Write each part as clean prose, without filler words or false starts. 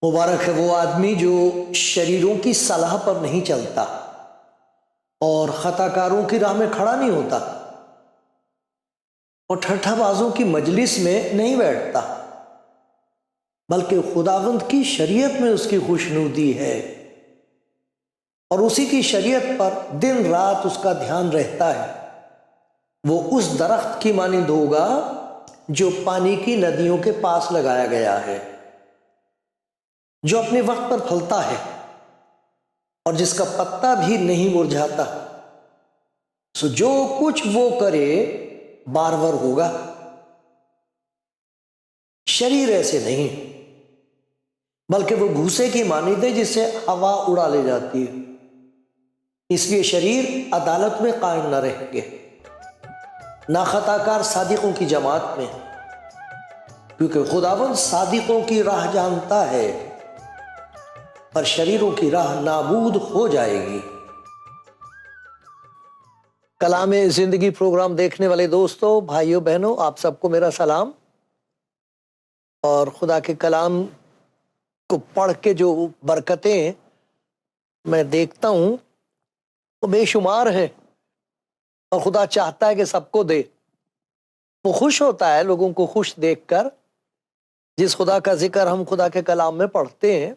مبارک ہے وہ آدمی جو شریروں کی صلاح پر نہیں چلتا اور خطا کاروں کی راہ میں کھڑا نہیں ہوتا اور ٹھٹھا بازوں کی مجلس میں نہیں بیٹھتا، بلکہ خداوند کی شریعت میں اس کی خوشنودی ہے اور اسی کی شریعت پر دن رات اس کا دھیان رہتا ہے۔ وہ اس درخت کی مانند ہوگا جو پانی کی ندیوں کے پاس لگایا گیا ہے، جو اپنے وقت پر پھلتا ہے اور جس کا پتا بھی نہیں مرجھاتا۔ سو جو کچھ وہ کرے بارور ہوگا۔ شریر ایسے نہیں، بلکہ وہ بھوسے کی مانند ہے جس سے ہوا اڑا لے جاتی ہے۔ اس لیے شریر عدالت میں قائم نہ رہیں گے، نہ خطا کار صادقوں کی جماعت میں، کیونکہ خداوند صادقوں کی راہ جانتا ہے پر شریروں کی راہ نابود ہو جائے گی۔ کلام زندگی پروگرام دیکھنے والے دوستوں، بھائیوں بہنوں، آپ سب کو میرا سلام۔ اور خدا کے کلام کو پڑھ کے جو برکتیں میں دیکھتا ہوں وہ بے شمار ہیں، اور خدا چاہتا ہے کہ سب کو دے۔ وہ خوش ہوتا ہے لوگوں کو خوش دیکھ کر، جس خدا کا ذکر ہم خدا کے کلام میں پڑھتے ہیں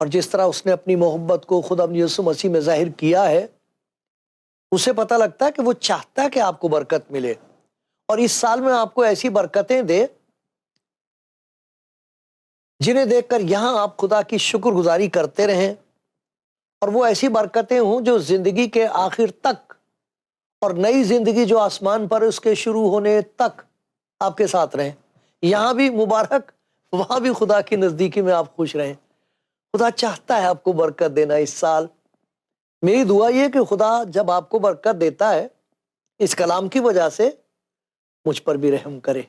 اور جس طرح اس نے اپنی محبت کو خدا یسوع مسیح میں ظاہر کیا ہے، اسے پتہ لگتا ہے کہ وہ چاہتا ہے کہ آپ کو برکت ملے اور اس سال میں آپ کو ایسی برکتیں دے جنہیں دیکھ کر یہاں آپ خدا کی شکر گزاری کرتے رہیں، اور وہ ایسی برکتیں ہوں جو زندگی کے آخر تک اور نئی زندگی جو آسمان پر اس کے شروع ہونے تک آپ کے ساتھ رہیں۔ یہاں بھی مبارک، وہاں بھی خدا کی نزدیکی میں آپ خوش رہیں۔ خدا چاہتا ہے آپ کو برکت دینا اس سال۔ میری دعا یہ کہ خدا جب آپ کو برکت دیتا ہے اس کلام کی وجہ سے، مجھ پر بھی رحم کرے۔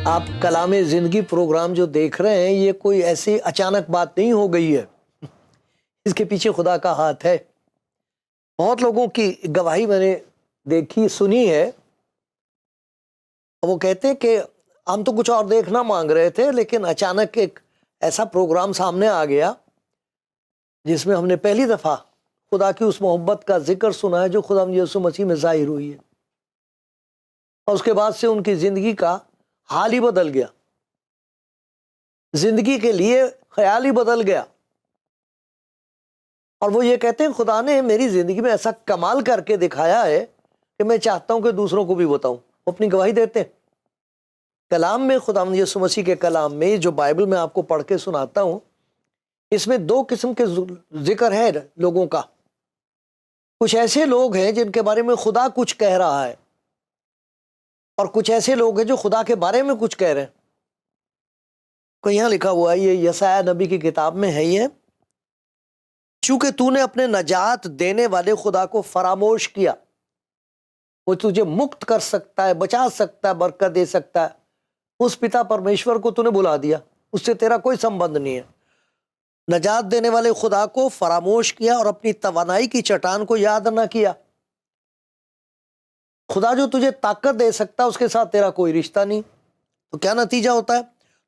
آپ کلام زندگی پروگرام جو دیکھ رہے ہیں، یہ کوئی ایسی اچانک بات نہیں ہو گئی ہے، اس کے پیچھے خدا کا ہاتھ ہے۔ بہت لوگوں کی گواہی میں نے دیکھی سنی ہے، وہ کہتے ہیں کہ ہم تو کچھ اور دیکھنا مانگ رہے تھے، لیکن اچانک ایک ایسا پروگرام سامنے آ گیا جس میں ہم نے پہلی دفعہ خدا کی اس محبت کا ذکر سنا ہے جو خدا یسوع مسیح میں ظاہر ہوئی ہے، اور اس کے بعد سے ان کی زندگی کا حال ہی بدل گیا، زندگی کے لیے خیال ہی بدل گیا، اور وہ یہ کہتے ہیں خدا نے میری زندگی میں ایسا کمال کر کے دکھایا ہے کہ میں چاہتا ہوں کہ دوسروں کو بھی بتاؤں۔ وہ اپنی گواہی دیتے ہیں۔ کلام میں خدا یسوع مسیح کے کلام میں جو بائبل میں آپ کو پڑھ کے سناتا ہوں، اس میں دو قسم کے ذکر ہے لوگوں کا۔ کچھ ایسے لوگ ہیں جن کے بارے میں خدا کچھ کہہ رہا ہے، اور کچھ ایسے لوگ ہیں جو خدا کے بارے میں کچھ کہہ رہے ہیں۔ کوئی یہاں لکھا ہوا ہے، یہ یسایہ نبی کی کتاب میں ہے، یہ چونکہ تو نے اپنے نجات دینے والے خدا کو فراموش کیا، وہ تجھے مکت کر سکتا ہے، بچا سکتا ہے، برکت دے سکتا ہے، اس پتا پرمیشور کو تو نے بلا دیا، اس سے تیرا کوئی سمبند نہیں ہے۔ نجات دینے والے خدا کو فراموش کیا اور اپنی توانائی کی چٹان کو یاد نہ کیا۔ خدا جو تجھے طاقت دے سکتا ہے اس کے ساتھ تیرا کوئی رشتہ نہیں۔ تو کیا نتیجہ ہوتا ہے؟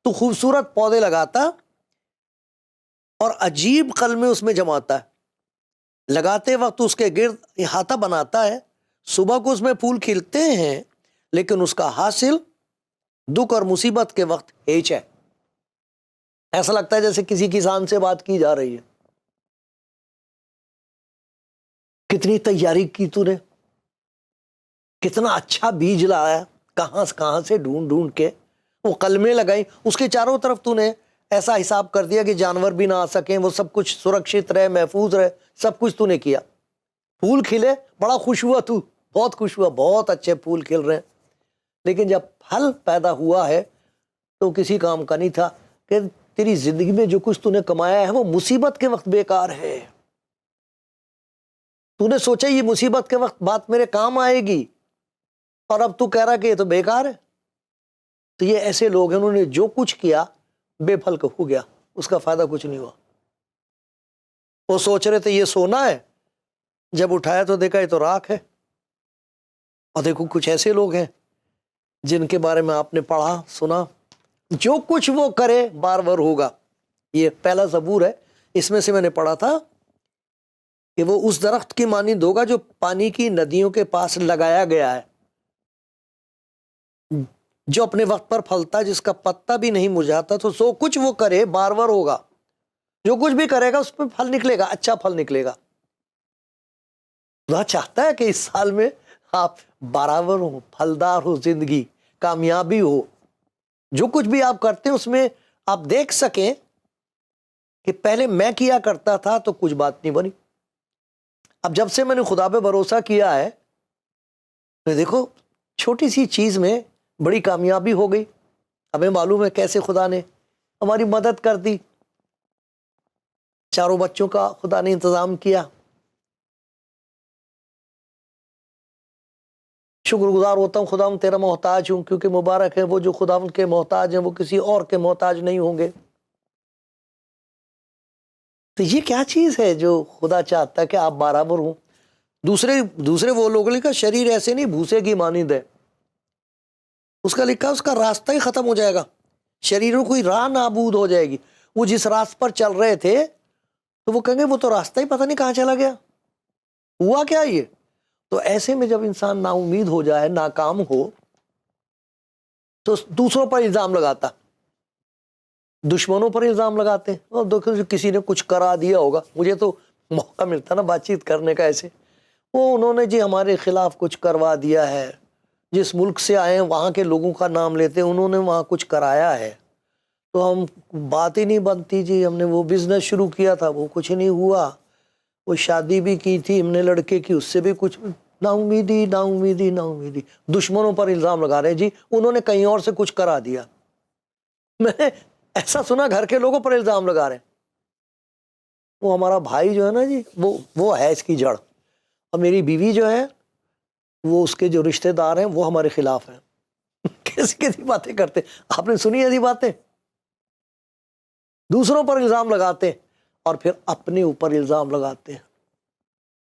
تو خوبصورت پودے لگاتا اور عجیب قلمیں اس میں جماتا ہے، لگاتے وقت اس کے گرد احاطہ بناتا ہے، صبح کو اس میں پھول کھلتے ہیں، لیکن اس کا حاصل دکھ اور مصیبت کے وقت ہیچ ہے۔ ایسا لگتا ہے جیسے کسی کسان سے بات کی جا رہی ہے۔ کتنی تیاری کی تو نے، کتنا اچھا بیج لایا، کہاں سے ڈھونڈ ڈھونڈ کے وہ قلمیں لگائیں، اس کے چاروں طرف تو نے ایسا حساب کر دیا کہ جانور بھی نہ آ سکیں، وہ سب کچھ سرکشت رہے، محفوظ رہے، سب کچھ تو نے کیا۔ پھول کھلے، بڑا خوش ہوا تو، بہت خوش ہوا، بہت اچھے پھول کھل رہے ہیں، لیکن جب پھل پیدا ہوا ہے تو کسی کام کا نہیں تھا، کہ تیری زندگی میں جو کچھ تو نے کمایا ہے وہ مصیبت کے وقت بیکار ہے. تو نے سوچا یہ مصیبت کے وقت بات میرے کام آئے گی، اور اب تو کہہ رہا کہ یہ تو بیکار ہے. تو یہ ایسے لوگ ہیں، انہوں نے جو کچھ کیا بے پھل ہو گیا، اس کا فائدہ کچھ نہیں ہوا. وہ سوچ رہے تھے یہ سونا ہے، جب اٹھایا تو دیکھا یہ تو راکھ ہے. اور دیکھو کچھ ایسے لوگ ہیں جن کے بارے میں آپ نے پڑھا سنا، جو کچھ وہ کرے بار بار ہوگا. یہ پہلا زبور ہے، اس میں سے میں نے پڑھا تھا کہ وہ اس درخت کی مانند ہوگا جو پانی کی ندیوں کے پاس لگایا گیا ہے، جو اپنے وقت پر پھلتا، جس کا پتا بھی نہیں مرجھاتا. تو سو کچھ وہ کرے بار بار ہوگا، جو کچھ بھی کرے گا اس پہ پھل نکلے گا، اچھا پھل نکلے گا. خدا چاہتا ہے کہ اس سال میں آپ برابر ہو، پھلدار ہو، زندگی کامیابی ہو. جو کچھ بھی آپ کرتے ہیں اس میں آپ دیکھ سکیں کہ پہلے میں کیا کرتا تھا تو کچھ بات نہیں بنی، اب جب سے میں نے خدا پہ بھروسہ کیا ہے، تو دیکھو چھوٹی سی چیز میں بڑی کامیابی ہو گئی. ہمیں معلوم ہے کیسے خدا نے ہماری مدد کر دی. چاروں بچوں کا خدا نے انتظام کیا. شکر گزار ہوتا ہوں خدا تیرا محتاج ہوں، کیونکہ مبارک ہے وہ جو خدا کے محتاج ہیں، وہ کسی اور کے محتاج نہیں ہوں گے. تو یہ کیا چیز ہے جو خدا چاہتا ہے کہ آپ برابر ہوں. دوسرے وہ لوگ لکھا شریر ایسے نہیں بھوسے کی مانند ہے، اس کا لکھا اس کا راستہ ہی ختم ہو جائے گا، شریروں کی راہ نابود ہو جائے گی. وہ جس راست پر چل رہے تھے تو وہ کہیں گے وہ تو راستہ ہی پتہ نہیں کہاں چلا گیا، ہوا کیا یہ. تو ایسے میں جب انسان نا امید ہو جائے، ناکام ہو، تو دوسروں پر الزام لگاتا، دشمنوں پر الزام لگاتے ہیں. اور دیکھو کسی نے کچھ کرا دیا ہوگا، مجھے تو موقع ملتا نا بات چیت کرنے کا ایسے، وہ انہوں نے جی ہمارے خلاف کچھ کروا دیا ہے، جس ملک سے آئے ہیں وہاں کے لوگوں کا نام لیتے ہیں، انہوں نے وہاں کچھ کرایا ہے، تو ہم بات ہی نہیں بنتی جی. ہم نے وہ بزنس شروع کیا تھا وہ کچھ نہیں ہوا، وہ شادی بھی کی تھی ہم نے لڑکے کی، اس سے بھی کچھ، نا امیدی نا امیدی نا امیدی. دشمنوں پر الزام لگا رہے ہیں جی انہوں نے کہیں اور سے کچھ کرا دیا. میں نے ایسا سنا گھر کے لوگوں پر الزام لگا رہے ہیں. وہ ہمارا بھائی جو ہے نا جی، وہ ہے اس کی جڑ، اور میری بیوی جو ہے وہ اس کے جو رشتہ دار ہیں وہ ہمارے خلاف ہیں. کیسی کیسی باتیں کرتے، آپ نے سنی ایسی باتیں. دوسروں پر الزام لگاتے ہیں اور پھر اپنے اوپر الزام لگاتے ہیں.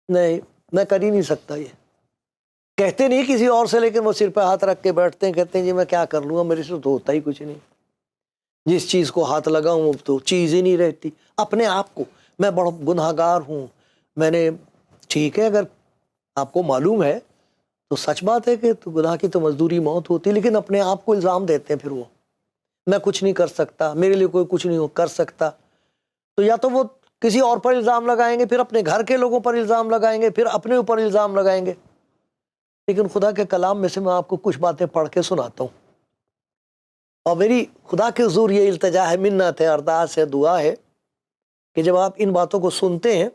نہیں میں کر ہی نہیں سکتا، یہ کہتے نہیں کسی اور سے، لیکن وہ سر پہ ہاتھ رکھ کے بیٹھتے ہیں، کہتے ہیں جی میں کیا کر لوں گا، میرے سے تو ہوتا ہی کچھ نہیں، جس چیز کو ہاتھ لگاؤں وہ تو چیز ہی نہیں رہتی. اپنے آپ کو میں بڑا گناہ گار ہوں، میں نے، ٹھیک ہے اگر آپ کو معلوم ہے تو سچ بات ہے کہ تو گناہ کی تو مزدوری موت ہوتی، لیکن اپنے آپ کو الزام دیتے ہیں پھر وہ، میں کچھ نہیں کر سکتا، میرے لیے کوئی کچھ نہیں کر سکتا. تو یا تو وہ کسی اور پر الزام لگائیں گے، پھر اپنے گھر کے لوگوں پر الزام لگائیں گے، پھر اپنے اوپر الزام لگائیں گے. لیکن خدا کے کلام میں سے میں آپ کو کچھ باتیں پڑھ کے سناتا ہوں، اور میری خدا کے حضور یہ التجا ہے، منت ہے، ارداس ہے، دعا ہے کہ جب آپ ان باتوں کو سنتے ہیں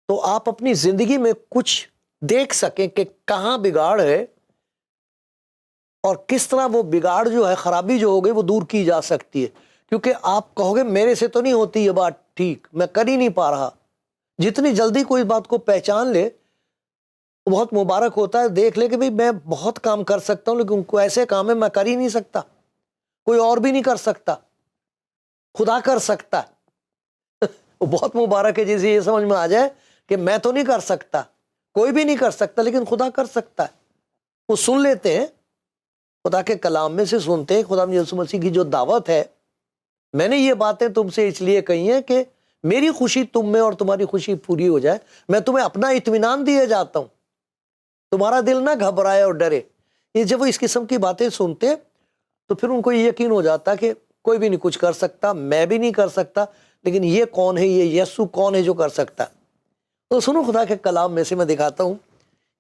تو آپ اپنی زندگی میں کچھ دیکھ سکیں کہ کہاں بگاڑ ہے، اور کس طرح وہ بگاڑ جو ہے، خرابی جو ہو گئی وہ دور کی جا سکتی ہے. کیونکہ آپ کہو گے میرے سے تو نہیں ہوتی یہ بات ٹھیک، میں کر ہی نہیں پا رہا. جتنی جلدی کوئی بات کو پہچان لے وہ بہت مبارک ہوتا ہے. دیکھ لے کہ بھئی میں بہت کام کر سکتا ہوں، لیکن کوئی ایسے کام ہے میں کر ہی نہیں سکتا، کوئی اور بھی نہیں کر سکتا، خدا کر سکتا ہے. وہ بہت مبارک ہے جسے یہ سمجھ میں آ جائے کہ میں تو نہیں کر سکتا، کوئی بھی نہیں کر سکتا، لیکن خدا کر سکتا ہے. وہ سن لیتے ہیں، خدا کے کلام میں سے سنتے ہیں. خدا یسوع مسیح کی جو دعوت ہے، میں نے یہ باتیں تم سے اس لیے کہی ہیں کہ میری خوشی تم میں اور تمہاری خوشی پوری ہو جائے. میں تمہیں اپنا اطمینان دیے جاتا ہوں، تمہارا دل نہ گھبرائے اور ڈرے. یہ جب وہ اس قسم کی باتیں سنتے تو پھر ان کو یہ یقین ہو جاتا کہ کوئی بھی نہیں کچھ کر سکتا، میں بھی نہیں کر سکتا، لیکن یہ کون ہے، یہ یسوع کون ہے جو کر سکتا. تو سنو خدا کے کلام میں سے میں دکھاتا ہوں.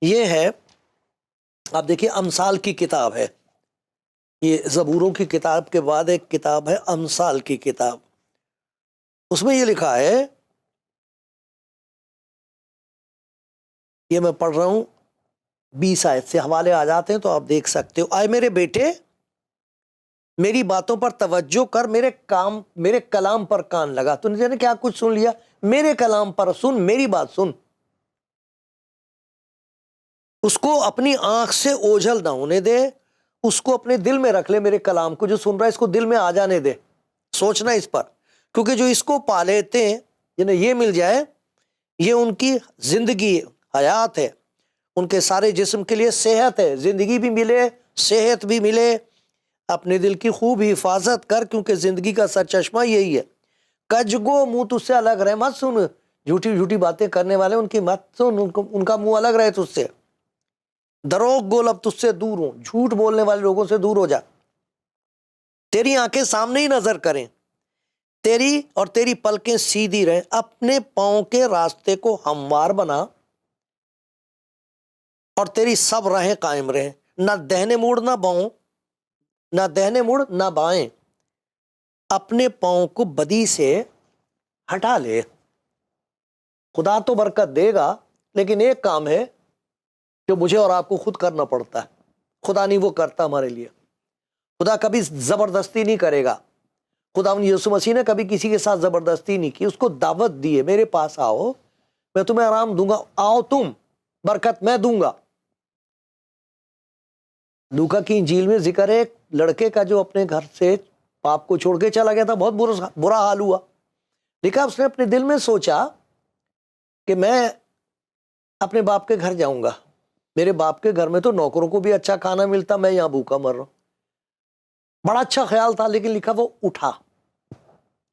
یہ ہے، آپ دیکھیے، امثال کی کتاب ہے. یہ زبوروں کی کتاب کے بعد ایک کتاب ہے امثال کی کتاب. اس میں یہ لکھا ہے، یہ میں پڑھ رہا ہوں 20 آیت سے حوالے آ جاتے ہیں تو آپ دیکھ سکتے ہو. آئے میرے بیٹے میری باتوں پر توجہ کر، میرے کلام پر کان لگا. تو نے کیا کچھ سن لیا؟ میرے کلام پر سن، میری بات سن. اس کو اپنی آنکھ سے اوجھل نہ ہونے دے، اس کو اپنے دل میں رکھ لے. میرے کلام کو جو سن رہا ہے اس کو دل میں آ جانے دے، سوچنا اس پر. کیونکہ جو اس کو پا لیتے ہیں، جنہیں یہ مل جائے، یہ ان کی زندگی حیات ہے، ان کے سارے جسم کے لیے صحت ہے. زندگی بھی ملے، صحت بھی ملے. اپنے دل کی خوب حفاظت کر، کیونکہ زندگی کا سرچشمہ یہی ہے. کجگو منہ تجھ سے الگ رہے، مت سن. جھوٹی باتیں کرنے والے ان کی مت سن، ان کا منہ الگ رہے تجھ سے. دروغ گول اب تجھ سے دور ہوں، جھوٹ بولنے والے لوگوں سے دور ہو جا. تیری آنکھیں سامنے ہی نظر کریں، تیری اور تیری پلکیں سیدھی رہیں. اپنے پاؤں کے راستے کو ہموار بنا اور تیری سب راہیں قائم رہیں. نہ دہنے موڑ نہ باؤں، نہ دہنے مڑ نہ بائیں. اپنے پاؤں کو بدی سے ہٹا لے. خدا تو برکت دے گا، لیکن ایک کام ہے جو مجھے اور آپ کو خود کرنا پڑتا ہے. خدا نہیں وہ کرتا ہمارے لیے. خدا کبھی زبردستی نہیں کرے گا. خدا یسوع مسیح نے کبھی کسی کے ساتھ زبردستی نہیں کی. اس کو دعوت دی ہے، میرے پاس آؤ، میں تمہیں آرام دوں گا. آؤ تم، برکت میں دوں گا. لوکا کی انجیل میں ذکر ہے ایک لڑکے کا جو اپنے گھر سے باپ کو چھوڑ کے چلا گیا تھا. بہت برا حال ہوا. لکھا اس نے اپنے دل میں سوچا کہ میں اپنے باپ کے گھر جاؤں گا. میرے باپ کے گھر میں تو نوکروں کو بھی اچھا کھانا ملتا، میں یہاں بھوکا مر رہا ہوں. بڑا اچھا خیال تھا، لیکن لکھا وہ اٹھا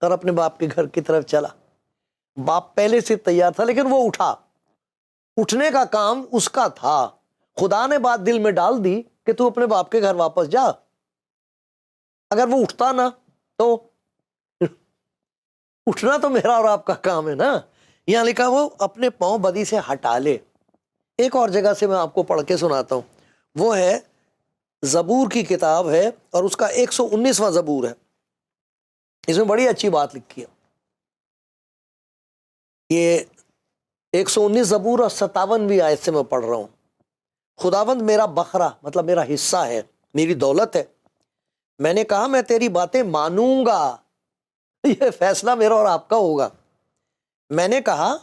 اور اپنے باپ کے گھر کی طرف چلا. باپ پہلے سے تیار تھا، لیکن وہ اٹھا. اٹھنے کا کام اس کا تھا. خدا نے بات دل میں ڈال دی کہ تو اپنے باپ کے گھر واپس جا. اگر وہ اٹھتا نا تو اٹھنا تو میرا اور آپ کا کام ہے نا. یہاں لکھا وہ اپنے پاؤں بدی سے ہٹا لے. ایک اور جگہ سے میں آپ کو پڑھ کے سناتا ہوں. وہ ہے زبور کی کتاب ہے اور اس کا 119واں زبور ہے. اس میں بڑی اچھی بات لکھی ہے. یہ 119 زبور اور 57ویں آیت سے میں پڑھ رہا ہوں. خداوند میرا بکرا مطلب میرا حصہ ہے، میری دولت ہے. میں نے کہا میں تیری باتیں مانوں گا. یہ فیصلہ میرا اور آپ کا ہوگا. میں نے کہا،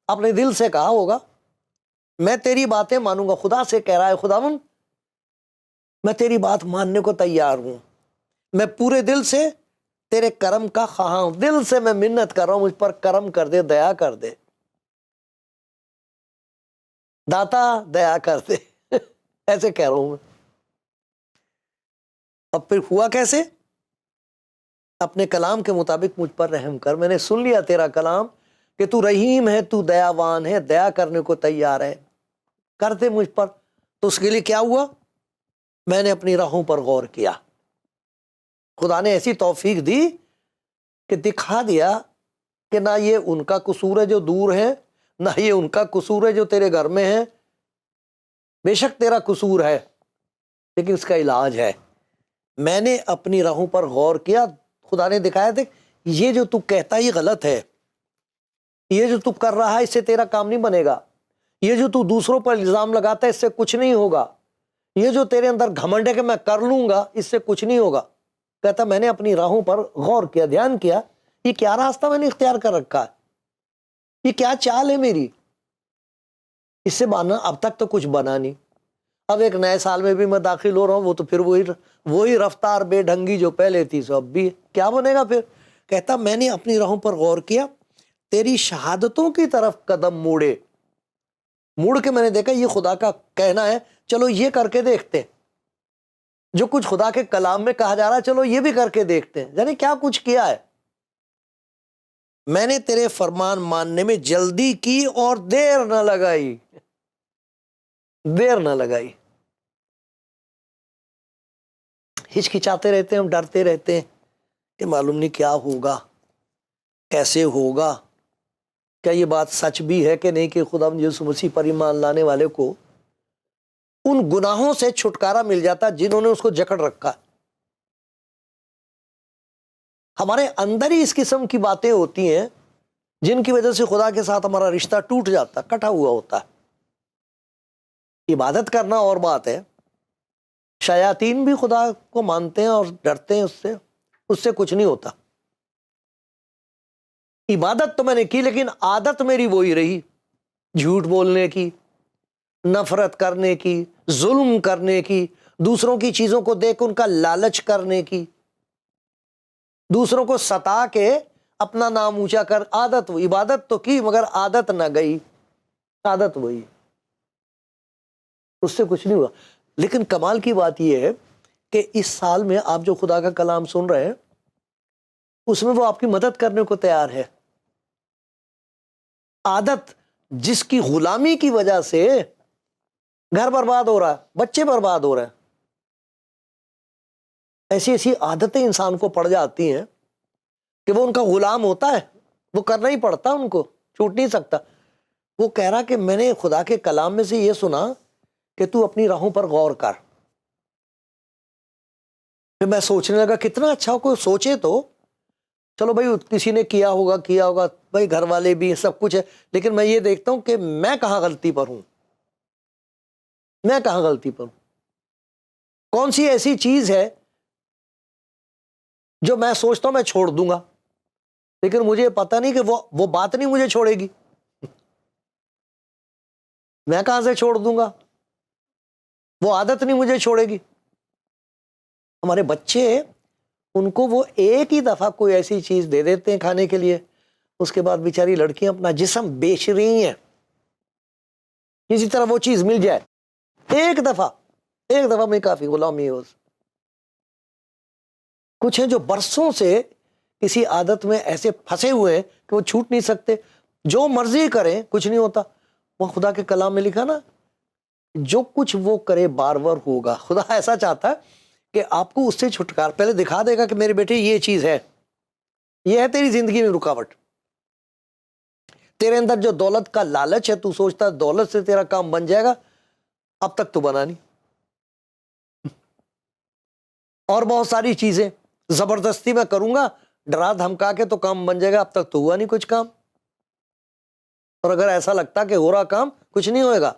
اپنے دل سے کہا ہوگا، میں تیری باتیں مانوں گا. خدا سے کہہ رہا ہے خداوند میں تیری بات ماننے کو تیار ہوں. میں پورے دل سے تیرے کرم کا خواہاں ہوں. دل سے میں منت کر رہا ہوں، مجھ پر کرم کر دے، دیا کر دے داتا، دیا کر دے. ایسے کہہ رہا ہوں میں. اب پھر ہوا کیسے؟ اپنے کلام کے مطابق مجھ پر رحم کر. میں نے سن لیا تیرا کلام کہ تو رحیم ہے، تو دیاوان ہے، دیا کرنے کو تیار ہے. کر دے مجھ پر. تو اس کے لیے کیا ہوا؟ میں نے اپنی راہوں پر غور کیا. خدا نے ایسی توفیق دی کہ دکھا دیا کہ نہ یہ ان کا قصور ہے جو دور ہیں، نہ یہ ان کا قصور ہے جو تیرے گھر میں ہیں. بے شک تیرا قصور ہے، لیکن اس کا علاج ہے. میں نے اپنی راہوں پر غور کیا. خدا نے دکھایا تھا یہ جو تو کہتا یہ غلط ہے، یہ جو تو کر رہا ہے اس سے تیرا کام نہیں بنے گا. یہ جو تو دوسروں پر الزام لگاتا ہے اس سے کچھ نہیں ہوگا. یہ جو تیرے اندر گھمنڈ ہے کہ میں کر لوں گا، اس سے کچھ نہیں ہوگا. کہتا میں نے اپنی راہوں پر غور کیا، دھیان کیا، یہ کیا راستہ میں نے اختیار کر رکھا ہے، یہ کیا چال ہے میری. اس سے بنا اب تک تو کچھ بنا نہیں. اب ایک نئے سال میں بھی میں داخل ہو رہا ہوں، وہ تو پھر وہی رفتار بے ڈھنگی جو پہلے تھی سو اب بھی. کیا بنے گا پھر؟ کہتا میں نے اپنی راہوں پر غور کیا، تیری شہادتوں کی طرف قدم موڑ کے میں نے دیکھا یہ خدا کا کہنا ہے، چلو یہ کر کے دیکھتے ہیں. جو کچھ خدا کے کلام میں کہا جا رہا ہے چلو یہ بھی کر کے دیکھتے ہیں. یعنی کیا کچھ کیا ہے. میں نے تیرے فرمان ماننے میں جلدی کی اور دیر نہ لگائی. دیر نہ لگائی. ہچکچاتے رہتے ہیں ہم، ڈرتے رہتے ہیں کہ معلوم نہیں کیا ہوگا، کیسے ہوگا، کیا یہ بات سچ بھی ہے کہ نہیں کہ خدا یسوع مسیح پر ایمان لانے والے کو ان گناہوں سے چھٹکارا مل جاتا جنہوں نے اس کو جکڑ رکھا. ہمارے اندر ہی اس قسم کی باتیں ہوتی ہیں جن کی وجہ سے خدا کے ساتھ ہمارا رشتہ ٹوٹ جاتا، کٹا ہوا ہوتا ہے. عبادت کرنا اور بات ہے. شیاطین بھی خدا کو مانتے ہیں اور ڈرتے ہیں اس سے کچھ نہیں ہوتا. عبادت تو میں نے کی لیکن عادت میری وہی رہی، جھوٹ بولنے کی، نفرت کرنے کی، ظلم کرنے کی، دوسروں کی چیزوں کو دیکھ ان کا لالچ کرنے کی، دوسروں کو ستا کے اپنا نام اونچا کر. عادت ہوئی. عبادت تو کی مگر عادت نہ گئی. عادت وہی، اس سے کچھ نہیں ہوا. لیکن کمال کی بات یہ ہے کہ اس سال میں آپ جو خدا کا کلام سن رہے ہیں اس میں وہ آپ کی مدد کرنے کو تیار ہے. عادت جس کی غلامی کی وجہ سے گھر برباد ہو رہا ہے، بچے برباد ہو رہے ہیں، ایسی ایسی عادتیں انسان کو پڑ جاتی ہیں کہ وہ ان کا غلام ہوتا ہے. وہ کرنا ہی پڑتا، ان کو چھوٹ نہیں سکتا. وہ کہہ رہا کہ میں نے خدا کے کلام میں سے یہ سنا کہ تو اپنی راہوں پر غور کر. پھر میں سوچنے لگا کتنا اچھا، کوئی سوچے تو چلو بھائی کسی نے کیا ہوگا بھائی، گھر والے بھی سب کچھ ہے، لیکن میں یہ دیکھتا ہوں کہ میں کہاں غلطی پر ہوں. میں کہاں غلطی پر ہوں؟ کون سی ایسی چیز ہے جو میں سوچتا ہوں میں چھوڑ دوں گا، لیکن مجھے پتہ نہیں کہ وہ بات نہیں مجھے چھوڑے گی. میں کہاں سے چھوڑ دوں گا؟ وہ عادت نہیں مجھے چھوڑے گی. ہمارے بچے، ان کو وہ ایک ہی دفعہ کوئی ایسی چیز دے دیتے ہیں کھانے کے لیے، اس کے بعد بیچاری لڑکیاں اپنا جسم بیچ رہی ہیں کسی طرح وہ چیز مل جائے. ایک دفعہ میں کافی غلامی ہے. کچھ ہیں جو برسوں سے کسی عادت میں ایسے پھنسے ہوئے ہیں کہ وہ چھوٹ نہیں سکتے. جو مرضی کریں کچھ نہیں ہوتا. وہ خدا کے کلام میں لکھا نا، جو کچھ وہ کرے بار بار ہوگا. خدا ایسا چاہتا ہے کہ آپ کو اس سے چھٹکار پہلے دکھا دے گا کہ میرے بیٹے یہ چیز ہے، یہ ہے تیری زندگی میں رکاوٹ. تیرے اندر جو دولت کا لالچ ہے، تو سوچتا ہے دولت سے تیرا کام بن جائے گا، اب تک تو بنا نہیں. اور بہت ساری چیزیں زبردستی میں کروں گا، ڈرا دھمکا کے تو کام بن جائے گا، اب تک تو ہوا نہیں کچھ کام. اور اگر ایسا لگتا کہ ہو رہا کام، کچھ نہیں ہوئے گا،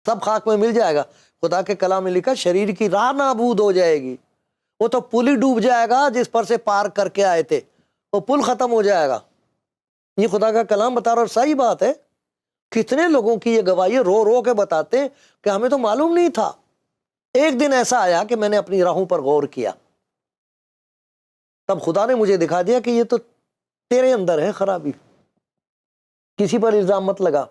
سب خاک میں مل جائے گا. خدا کے کلام میں لکھا شریر کی راہ نابود ہو جائے گی. وہ تو پل ہی ڈوب جائے گا جس پر سے پار کر کے آئے تھے، وہ پل ختم ہو جائے گا. یہ خدا کا کلام بتا رہا، اور صحیح بات ہے. کتنے لوگوں کی یہ گواہی رو رو کے بتاتے ہیں کہ ہمیں تو معلوم نہیں تھا. ایک دن ایسا آیا کہ میں نے اپنی راہوں پر غور کیا، تب خدا نے مجھے دکھا دیا کہ یہ تو تیرے اندر ہے خرابی. کسی پر الزام مت لگا.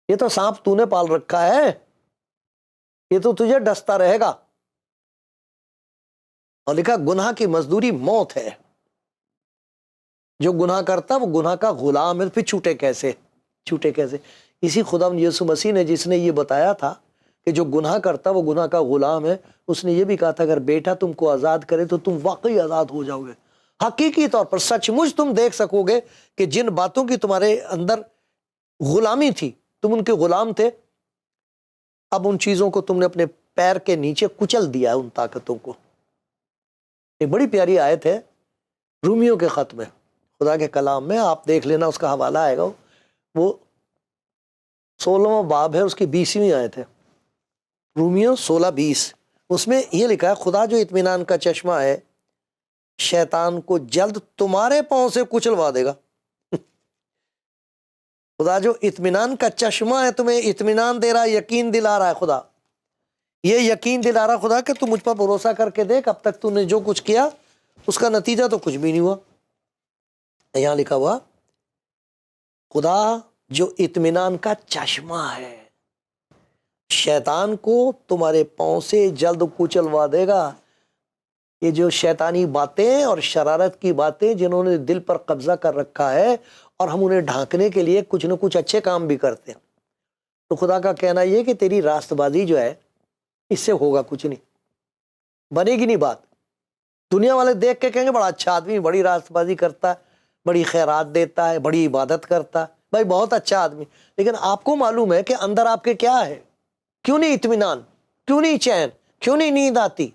یہ تو سانپ تو نے پال رکھا ہے، یہ تو تجھے ڈستا رہے گا. اور لکھا گناہ کی مزدوری موت ہے. جو گناہ کرتا وہ گناہ کا غلام ہے. پھر چھوٹے کیسے؟ اسی خدا یسوع مسیح نے جس نے یہ بتایا تھا کہ جو گناہ کرتا وہ گناہ کا غلام ہے، اس نے یہ بھی کہا تھا اگر بیٹا تم کو آزاد کرے تو تم واقعی آزاد ہو جاؤ گے. حقیقی طور پر سچ مچ تم دیکھ سکو گے کہ جن باتوں کی تمہارے اندر غلامی تھی، تم ان کے غلام تھے، اب ان چیزوں کو تم نے اپنے پیر کے نیچے کچل دیا، ان طاقتوں کو. ایک بڑی پیاری آیت ہے رومیوں کے خط میں، خدا کے کلام میں، آپ دیکھ لینا، اس کا حوالہ آئے گا. وہ 16واں باب ہے، اس کی 20ویں آیت ہے، رومیوں 16:20. اس میں یہ لکھا ہے خدا جو اطمینان کا چشمہ ہے شیطان کو جلد تمہارے پاؤں سے کچلوا دے گا. خدا جو اطمینان کا چشمہ ہے، تمہیں اطمینان دے رہا ہے، یقین دلا رہا ہے. خدا یہ یقین دلا رہا خدا کہ تو مجھ پر بھروسہ کر کے دیکھ، اب تک تو نے جو کچھ کیا اس کا نتیجہ تو کچھ بھی نہیں ہوا. یہاں لکھا ہوا خدا جو اطمینان کا چشمہ ہے شیطان کو تمہارے پاؤں سے جلد کچلوا دے گا. یہ جو شیطانی باتیں اور شرارت کی باتیں جنہوں نے دل پر قبضہ کر رکھا ہے، اور ہم انہیں ڈھانکنے کے لیے کچھ نہ کچھ اچھے کام بھی کرتے ہیں، تو خدا کا کہنا یہ کہ تیری راست بازی جو ہے اس سے ہوگا کچھ نہیں، بنے گی نہیں بات. دنیا والے دیکھ کے کہیں گے بڑا اچھا آدمی، بڑی راست بازی کرتا ہے، بڑی خیرات دیتا ہے، بڑی عبادت کرتا ہے، بھائی بہت اچھا آدمی. لیکن آپ کو معلوم ہے کہ اندر آپ کے کیا ہے؟ کیوں نہیں اطمینان؟ کیوں نہیں چین؟ کیوں نہیں نیند آتی؟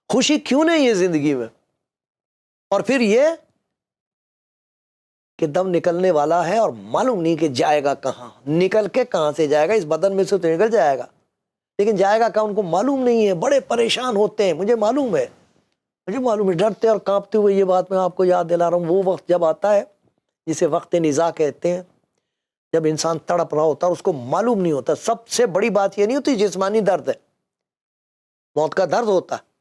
خوشی کیوں نہیں ہے زندگی میں؟ اور پھر یہ کہ دم نکلنے والا ہے اور معلوم نہیں کہ جائے گا کہاں، نکل کے کہاں سے جائے گا، اس بدن میں سے تو نکل جائے گا لیکن جائے گا کہاں ان کو معلوم نہیں ہے، بڑے پریشان ہوتے ہیں۔ مجھے معلوم ہے، ڈرتے اور کانپتے ہوئے یہ بات میں آپ کو یاد دلا رہا ہوں۔ وہ وقت جب آتا ہے جسے وقت نزاع کہتے ہیں، جب انسان تڑپ رہا ہوتا ہے، اس کو معلوم نہیں ہوتا۔ سب سے بڑی بات یہ نہیں ہوتی جسمانی درد ہے، موت کا درد ہوتا ہے،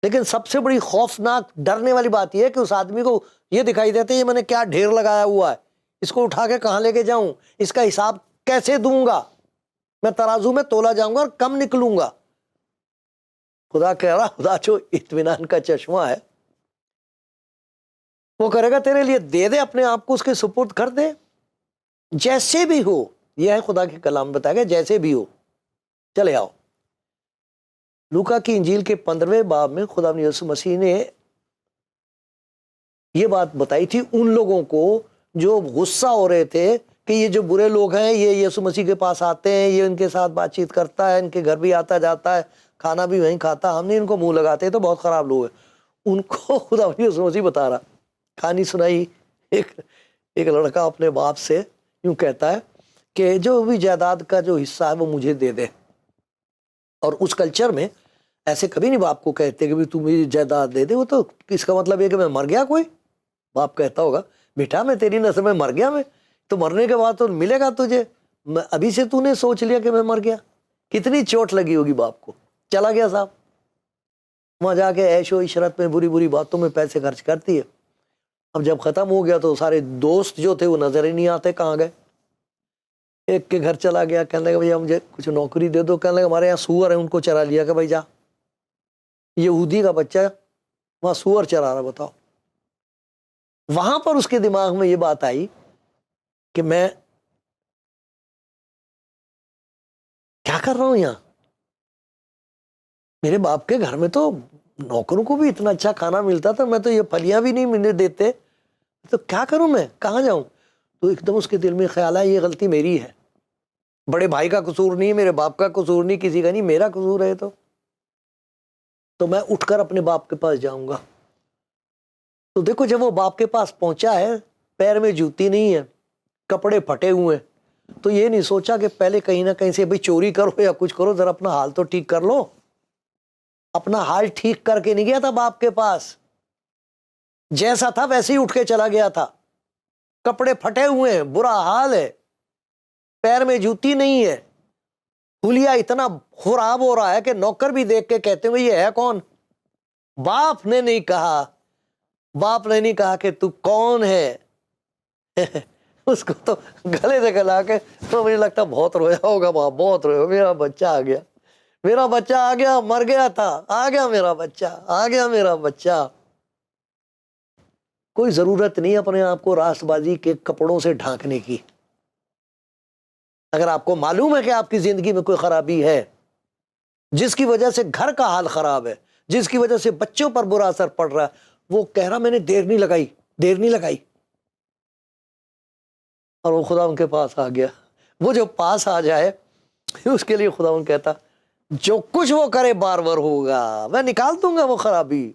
لیکن سب سے بڑی خوفناک ڈرنے والی بات یہ ہے کہ اس آدمی کو یہ دکھائی دیتا ہے یہ میں نے کیا ڈھیر لگایا ہوا ہے، اس کو اٹھا کے کہاں لے کے جاؤں، اس کا حساب کیسے دوں گا، میں ترازو میں تولا جاؤں گا اور کم نکلوں گا۔ خدا کہہ رہا، خدا جو اطمینان کا چشمہ ہے وہ کرے گا تیرے لیے، دے دے اپنے آپ کو اس کے سپرد کر دے، جیسے بھی ہو۔ یہ ہے خدا کے کلام بتایا گیا، جیسے بھی ہو چلے آؤ۔ لوکا کی انجیل کے 15ویں باب میں خدا یسوع مسیح نے یہ بات بتائی تھی ان لوگوں کو جو غصہ ہو رہے تھے کہ یہ جو برے لوگ ہیں یہ یسوع مسیح کے پاس آتے ہیں، یہ ان کے ساتھ بات چیت کرتا ہے، ان کے گھر بھی آتا جاتا ہے، کھانا بھی وہیں کھاتا، ہم نے ان کو منہ لگاتے تو بہت خراب لوگ ہیں۔ ان کو خدا یسوع مسیح بتا رہا، کہانی سنائی ایک لڑکا اپنے باپ سے یوں کہتا ہے کہ جو بھی جائیداد کا جو حصہ ہے وہ مجھے دے دے، اور اس کلچر میں ایسے کبھی نہیں باپ کو کہتے کہ تم مجھے جائیداد دے دے، وہ تو اس کا مطلب یہ کہ میں مر گیا، کوئی باپ کہتا ہوگا بیٹا میں تیری نسل میں مر گیا، میں تو مرنے کے بعد تو ملے گا تجھے، ابھی سے تو نے سوچ لیا کہ میں مر گیا۔ کتنی چوٹ لگی ہوگی باپ کو، چلا گیا صاحب وہاں جا کے عیش و عشرت میں بری بری باتوں میں پیسے خرچ کرتی ہے۔ اب جب ختم ہو گیا تو سارے دوست جو تھے وہ نظر ہی نہیں آتے، کہاں گئے۔ ایک کے گھر چلا گیا، کہنے لگا بھیا مجھے کچھ نوکری دے دو، کہنے لگا ہمارے یہاں سور ہیں ان کو چرا لیا کہ بھائی جا، یہودی کا بچہ وہاں سور چرا رہا، بتاؤ۔ وہاں پر اس کے دماغ میں یہ بات آئی کہ میں کیا کر رہا ہوں یہاں، میرے باپ کے گھر میں تو نوکروں کو بھی اتنا اچھا کھانا ملتا تھا، میں تو یہ پھلیاں بھی نہیں ملنے دیتے، تو کیا کروں، میں کہاں جاؤں۔ تو ایک دم اس کے دل میں خیال آیا یہ غلطی میری ہے، بڑے بھائی کا قصور نہیں، میرے باپ کا قصور نہیں، کسی کا نہیں، میرا قصور ہے، تو میں اٹھ کر اپنے باپ کے پاس جاؤں گا۔ تو دیکھو جب وہ باپ کے پاس پہنچا ہے، پیر میں جوتی نہیں ہے، کپڑے پھٹے ہوئے ہیں، تو یہ نہیں سوچا کہ پہلے کہیں نہ کہیں سے بھئی چوری کرو یا کچھ کرو، ذرا اپنا حال تو ٹھیک کر لو۔ اپنا حال ٹھیک کر کے نہیں گیا تھا باپ کے پاس، جیسا تھا ویسے ہی اٹھ کے چلا گیا تھا۔ کپڑے پھٹے ہوئے ہیں، برا حال ہے، پیر میں جوتی نہیں ہے، حلیہ اتنا خراب ہو رہا ہے کہ نوکر بھی دیکھ کے کہتے ہیں یہ ہے کون۔ باپ نے نہیں کہا، باپ نے نہیں کہا کہ تو کون ہے اس کو تو گلے سے گلا کے، تو مجھے لگتا بہت رویا ہوگا باپ، بہت رویا، میرا بچہ آ گیا، میرا بچہ آ گیا، مر گیا تھا، آ گیا میرا بچہ، آ گیا میرا بچہ۔ کوئی ضرورت نہیں اپنے آپ کو راست بازی کے کپڑوں سے ڈھانکنے کی۔ اگر آپ کو معلوم ہے کہ آپ کی زندگی میں کوئی خرابی ہے جس کی وجہ سے گھر کا حال خراب ہے، جس کی وجہ سے بچوں پر برا اثر پڑ رہا ہے، وہ کہہ رہا میں نے دیر نہیں لگائی، اور وہ خدا ان کے پاس آ گیا۔ وہ جو پاس آ جائے اس کے لیے خدا ان کہتا جو کچھ وہ کرے بار بار ہوگا، میں نکال دوں گا وہ خرابی،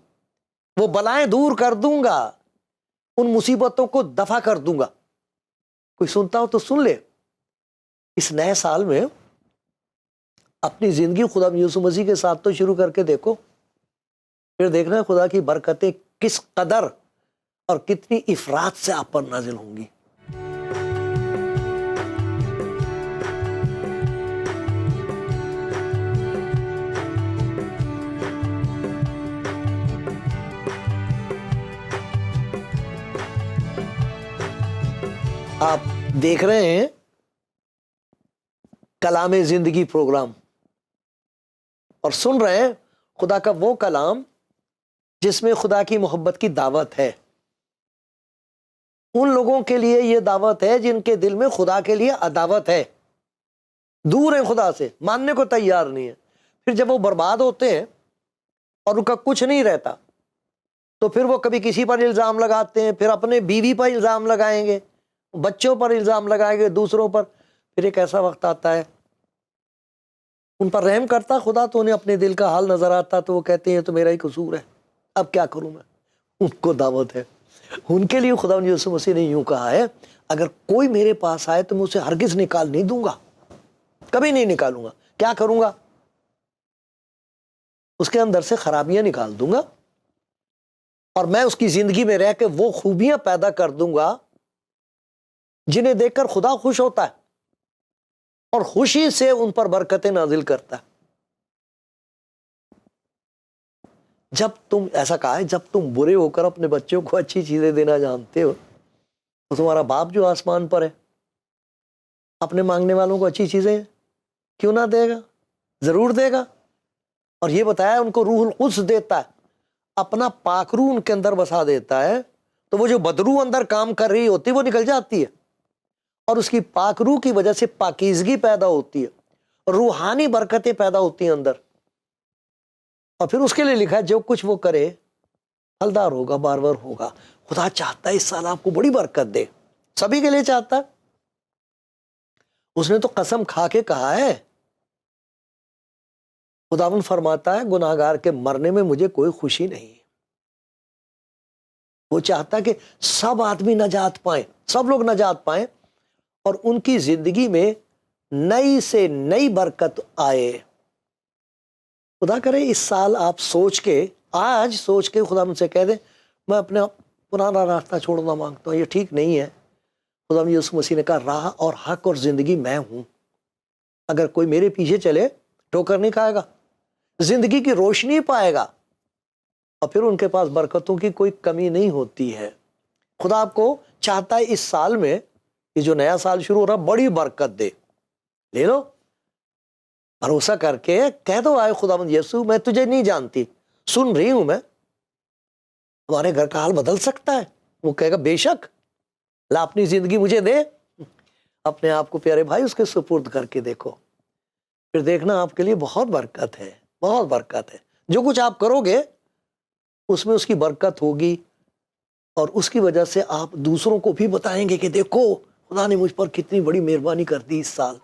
وہ بلائیں دور کر دوں گا، ان مصیبتوں کو دفع کر دوں گا۔ کوئی سنتا ہو تو سن لے، اس نئے سال میں اپنی زندگی خدا یسوع مسیح کے ساتھ تو شروع کر کے دیکھو، پھر دیکھنا خدا کی برکتیں کس قدر اور کتنی افراط سے آپ پر نازل ہوں گی۔ آپ دیکھ رہے ہیں کلام زندگی پروگرام اور سن رہے ہیں خدا کا وہ کلام جس میں خدا کی محبت کی دعوت ہے۔ ان لوگوں کے لیے یہ دعوت ہے جن کے دل میں خدا کے لیے عداوت ہے، دور ہیں خدا سے، ماننے کو تیار نہیں ہے۔ پھر جب وہ برباد ہوتے ہیں اور ان کا کچھ نہیں رہتا تو پھر وہ کبھی کسی پر الزام لگاتے ہیں، پھر اپنے بیوی پر الزام لگائیں گے، بچوں پر الزام لگائیں گے، دوسروں پر۔ پھر ایک ایسا وقت آتا ہے ان پر رحم کرتا خدا تو انہیں اپنے دل کا حال نظر آتا، تو وہ کہتے ہیں تو میرا ہی قصور ہے، اب کیا کروں میں۔ ان کو دعوت ہے ان کے لیے خدا یسوع مسیح نے یوں کہا ہے اگر کوئی میرے پاس آئے تو میں اسے ہرگز نکال نہیں دوں گا، کبھی نہیں نکالوں گا۔ کیا کروں گا؟ اس کے اندر سے خرابیاں نکال دوں گا اور میں اس کی زندگی میں رہ کے وہ خوبیاں پیدا کر دوں گا جنہیں دیکھ کر خدا خوش ہوتا ہے اور خوشی سے ان پر برکتیں نازل کرتا ہے۔ جب تم ایسا کہا ہے جب تم برے ہو کر اپنے بچوں کو اچھی چیزیں دینا جانتے ہو تو تمہارا باپ جو آسمان پر ہے اپنے مانگنے والوں کو اچھی چیزیں کیوں نہ دے گا؟ ضرور دے گا۔ اور یہ بتایا ان کو روح القدس دیتا ہے، اپنا پاک روح ان کے اندر بسا دیتا ہے، تو وہ جو بدروح اندر کام کر رہی ہوتی ہے وہ نکل جاتی ہے اور اس کی پاک روح کی وجہ سے پاکیزگی پیدا ہوتی ہے، روحانی برکتیں پیدا ہوتی ہیں اندر۔ اور پھر اس کے لیے لکھا ہے جو کچھ وہ کرے پھلدار ہوگا، بار بار ہوگا۔ خدا چاہتا ہے اس سال آپ کو بڑی برکت دے، سبھی کے لیے چاہتا ہے۔ اس نے تو قسم کھا کے کہا ہے، خداوند فرماتا ہے گناہگار کے مرنے میں مجھے کوئی خوشی نہیں۔ وہ چاہتا ہے کہ سب آدمی نجات پائیں، سب لوگ نجات پائیں اور ان کی زندگی میں نئی سے نئی برکت آئے۔ خدا کرے اس سال آپ آج سوچ کے خدا مجھ سے کہہ دیں میں اپنا پرانا راستہ چھوڑنا مانگتا ہوں، یہ ٹھیک نہیں ہے۔ خدا یسوع مسیح نے کہا راہ اور حق اور زندگی میں ہوں، اگر کوئی میرے پیچھے چلے ٹھوکر نہیں کھائے گا، زندگی کی روشنی پائے گا اور پھر ان کے پاس برکتوں کی کوئی کمی نہیں ہوتی ہے۔ خدا آپ کو چاہتا ہے اس سال میں، یہ جو نیا سال شروع ہو رہا بڑی برکت دے، لے لو بھروسہ کر کے کہہ دو آئے خداوند یسوع میں تجھے نہیں جانتی، سن رہی ہوں میں۔ ہمارے گھر کا حال بدل سکتا ہے، وہ کہے گا بے شک، لا اپنی زندگی مجھے دے، اپنے آپ کو پیارے بھائی اس کے سپرد کر کے دیکھو، پھر دیکھنا آپ کے لیے بہت برکت ہے، بہت برکت ہے۔ جو کچھ آپ کرو گے اس میں اس کی برکت ہوگی اور اس کی وجہ سے آپ دوسروں کو بھی بتائیں گے کہ دیکھو خدا نے مجھ پر کتنی بڑی مہربانی کر دی اس سال۔